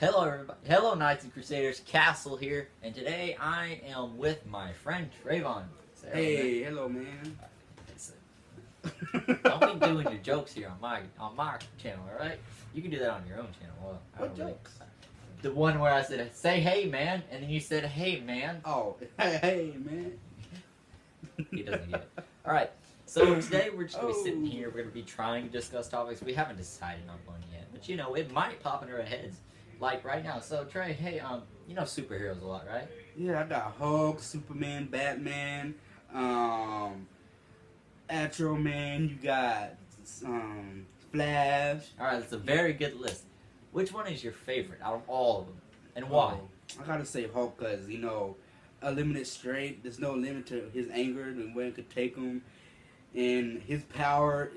Hello, everybody. Hello, Knights and Crusaders. Castle here, and today I am with my friend Trayvon. Say hello, Hey, hello, man. Don't be doing your jokes here on my channel, all right? You can do that on your own channel. Well, I What don't really- jokes? The one where I said, "Say hey, man," and then you said, "Hey, man." Oh, hey, man. He doesn't get it. All right. So today we're just gonna be sitting Oh. here. We're gonna be trying to discuss topics. We haven't decided on one yet, but it might pop into our heads, like right now. So Trey, hey, you know superheroes a lot, right? Yeah, I got Hulk, Superman, Batman, Astro Man. You got Flash. All right, that's a very good list. Which one is your favorite out of all of them, and why? I gotta say Hulk because unlimited strength. There's no limit to his anger and when it could take him, and his power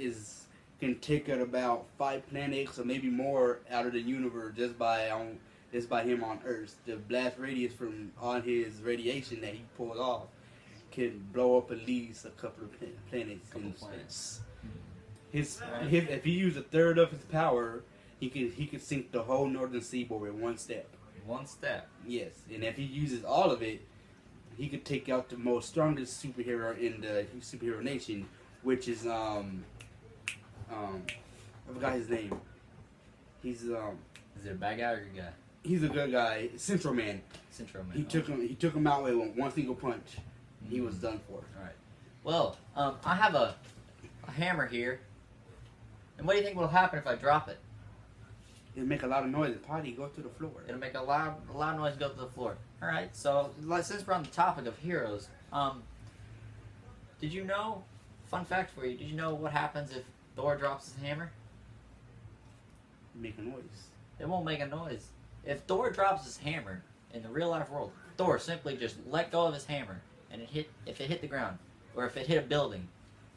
can take out about 5 planets or maybe more out of the universe just by him on Earth. The blast radius from on his radiation that he pulls off can blow up at least a couple of planets Couple in planets. space. Right. If he used a third of his power, he could sink the whole northern seaboard in one step. One step. Yes, and if he uses all of it, he could take out the most strongest superhero in the superhero nation, which is I forgot his name. Is it a bad guy or a good guy? he's a good guy, Central Man. Central Man. He took him out with one single punch. He was done for. All right. Well, I have a hammer here, and what do you think will happen if I drop it? It'll make a lot of noise. The potty go to the floor. It'll make a loud noise go to the floor. All right. So since we're on the topic of heroes, did you know? Fun fact for you: did you know what happens if Thor drops his hammer? Make a noise. It won't make a noise. If Thor drops his hammer in the real life world, Thor simply just let go of his hammer, and if it hit the ground, or if it hit a building,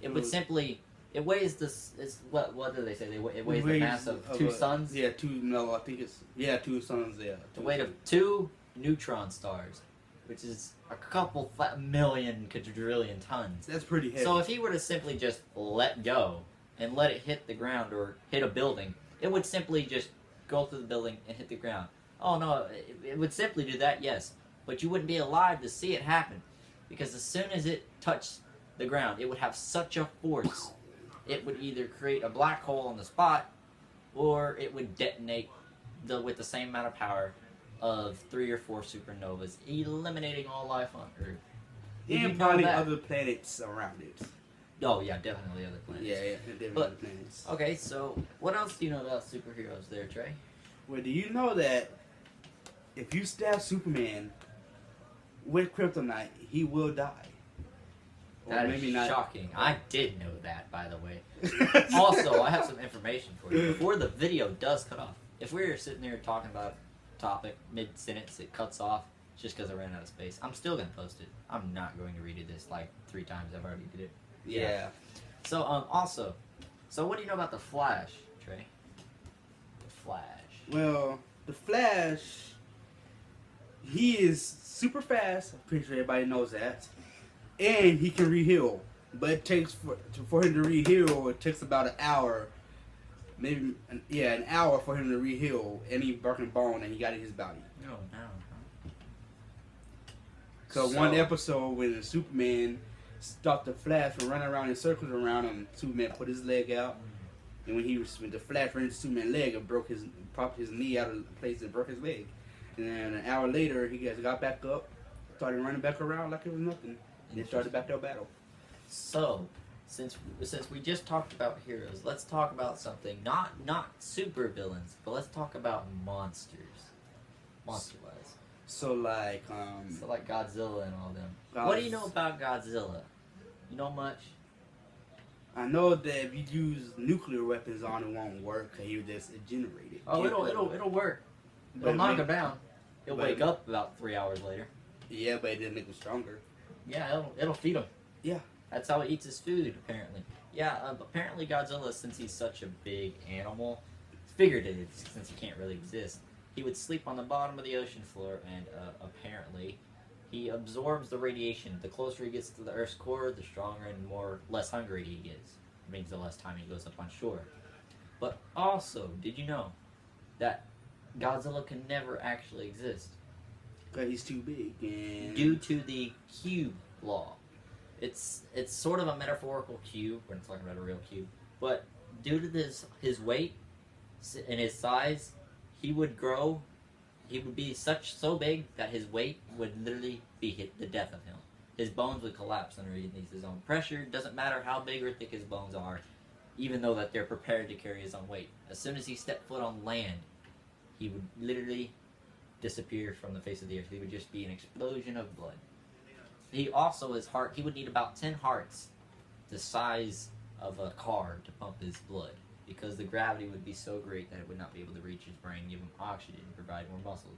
it would simply. It weighs this. Is what do they say? It weighs the mass of two suns. Yeah, two. No, I think it's 2 suns. Yeah, The weight of 2 neutron stars, which is a couple million quadrillion tons. That's pretty heavy. So if he were to simply just let go and let it hit the ground or hit a building, it would simply just go through the building and hit the ground. Oh no, it would simply do that, yes. But you wouldn't be alive to see it happen. Because as soon as it touched the ground, it would have such a force. It would either create a black hole on the spot, or it would detonate with the same amount of power of 3 or 4 supernovas, eliminating all life on Earth. Did you and know probably that? other planets around it. Oh yeah, definitely other planets. Yeah, definitely But- other planets. Okay, so what else do you know about superheroes there, Trey? Well, do you know that if you stab Superman with kryptonite, he will die? Or That is maybe not. shocking. I did know that, by the way. Also, I have some information for you. Before the video does cut off, if we're sitting there talking about a topic mid-sentence, it cuts off just because I ran out of space, I'm still going to post it. I'm not going to redo this like 3 times. I've already did it. Yeah. So, also, so what do you know about the Flash, Trey? The Flash. Well, the Flash, he is super fast. I'm pretty sure everybody knows that. And he can re-heal. But it takes for him to re-heal, it takes about an hour. Maybe, an hour for him to re-heal any broken bone that he got in his body. No, no. So one episode when Superman stopped the Flash from running around in circles around him, Superman put his leg out, and when the Flash ran into Superman's leg, it popped his knee out of place and broke his leg. And then an hour later, he got back up, started running back around like it was nothing, and then started back their battle. So, since we just talked about heroes, let's talk about something not super villains, but let's talk about monsters, monster-wise. So like Godzilla and all them. What do you know about Godzilla? You know much? I know that if you use nuclear weapons on it, won't work because he would just generate it. Oh, it'll work. It'll knock him down. He'll wake up about 3 hours later. Yeah, but it didn't make him stronger. Yeah, it'll feed him. Yeah. That's how he eats his food, apparently. Yeah, apparently Godzilla, since he's such a big animal, figurative, since he can't really exist, he would sleep on the bottom of the ocean floor, and apparently he absorbs the radiation. The closer he gets to the Earth's core, the stronger and less hungry he gets. It means the less time he goes up on shore. But also, did you know that Godzilla can never actually exist Because he's too big. And due to the cube law. It's sort of a metaphorical cube. We're not talking about a real cube, but due to his weight and his size, he would grow. He would be so big that his weight would literally be the death of him. His bones would collapse underneath his own pressure. Doesn't matter how big or thick his bones are, even though that they're prepared to carry his own weight. As soon as he stepped foot on land, he would literally disappear from the face of the earth. He would just be an explosion of blood. He also, his heart, he would need about 10 hearts the size of a car to pump his blood, because the gravity would be so great that it would not be able to reach his brain, give him oxygen, provide more muscle.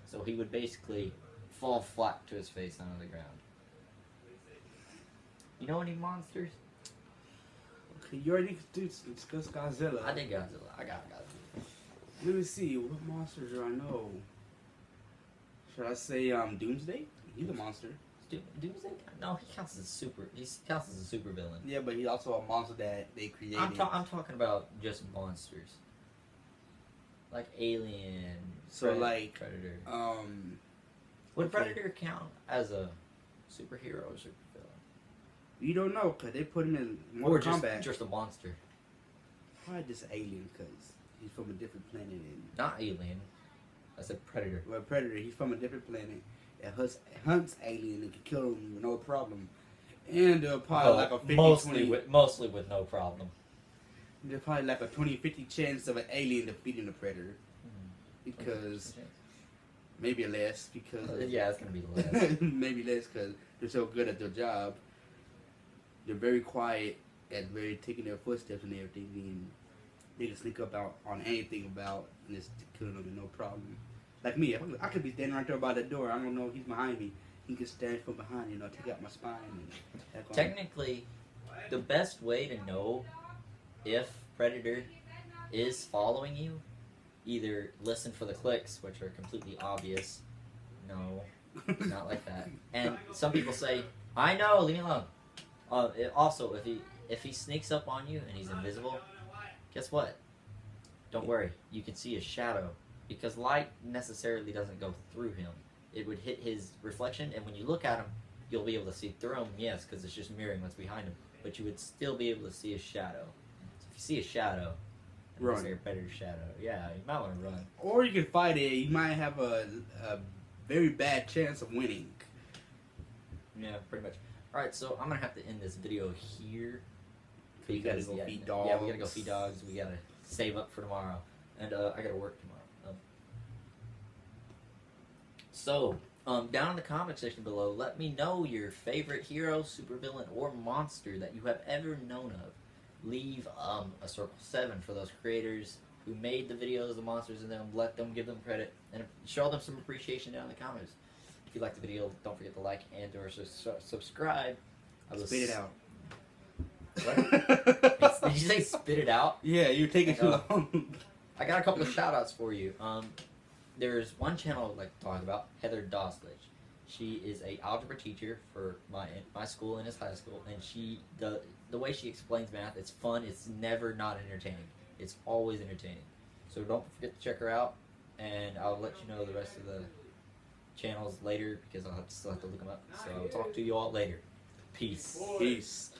So he would basically fall flat to his face onto the ground. You know any monsters? Okay, you already discussed Godzilla. I did Godzilla. I got Godzilla. Let me see. What monsters do I know? Should I say Doomsday? He's a monster. Doomsday? No, he counts as a super villain. Yeah, but he's also a monster that they created. I'm talking about just monsters, like Alien. So like Predator. okay. Would Predator count as a superhero or supervillain? You don't know, because they put him in Or Mortal Kombat. just a monster? Probably just Alien, because he's from a different planet. And, Not Alien. I said Predator. well, Predator, he's from a different planet. It hunts alien and can kill him with no problem. And probably like a 50-20. Mostly with no problem. There's probably like a 20-50 chance of an alien defeating the Predator. Mm-hmm. Because maybe less, because Yeah, it's gonna be less. maybe less because they're so good at their job. They're very quiet and very taking their footsteps and everything, and they can sneak up on anything and just kill them with no problem. Like me, I could be standing right there by the door. I don't know he's behind me. He can stand from behind, take out my spine. And attack on me. Technically, the best way to know if Predator is following you, either listen for the clicks, which are completely obvious. No, not like that. And some people say, "I know, leave me alone." Also, if he sneaks up on you and he's invisible, guess what? Don't worry, you can see his shadow, because light necessarily doesn't go through him. It would hit his reflection, and when you look at him, you'll be able to see through him, yes, because it's just mirroring what's behind him, but you would still be able to see his shadow. So if you see a shadow, Run. Say a Predator shadow, yeah, you might want to run. Or you can fight it. You might have a very bad chance of winning. Yeah, pretty much. Alright, so I'm going to have to end this video here. You gotta go feed dogs. Yeah, we gotta go feed dogs. We gotta save up for tomorrow. And I gotta work tomorrow. So, down in the comment section below, let me know your favorite hero, supervillain, or monster that you have ever known of. Leave a circle 7 for those creators who made the videos, the monsters in them. Let them give them credit and show them some appreciation down in the comments. If you like the video, don't forget to like and or subscribe. Spit it out. What? Did you say spit it out? Yeah, you're taking too long. I got a couple of shout outs for you. There's one channel I'd like to talk about, Heather Dosledge. She is a algebra teacher for my school and his high school, and the way she explains math, it's fun. It's never not entertaining. It's always entertaining. So don't forget to check her out, and I'll let you know the rest of the channels later because I'll still have to look them up. So I'll talk to you all later. Peace. Peace.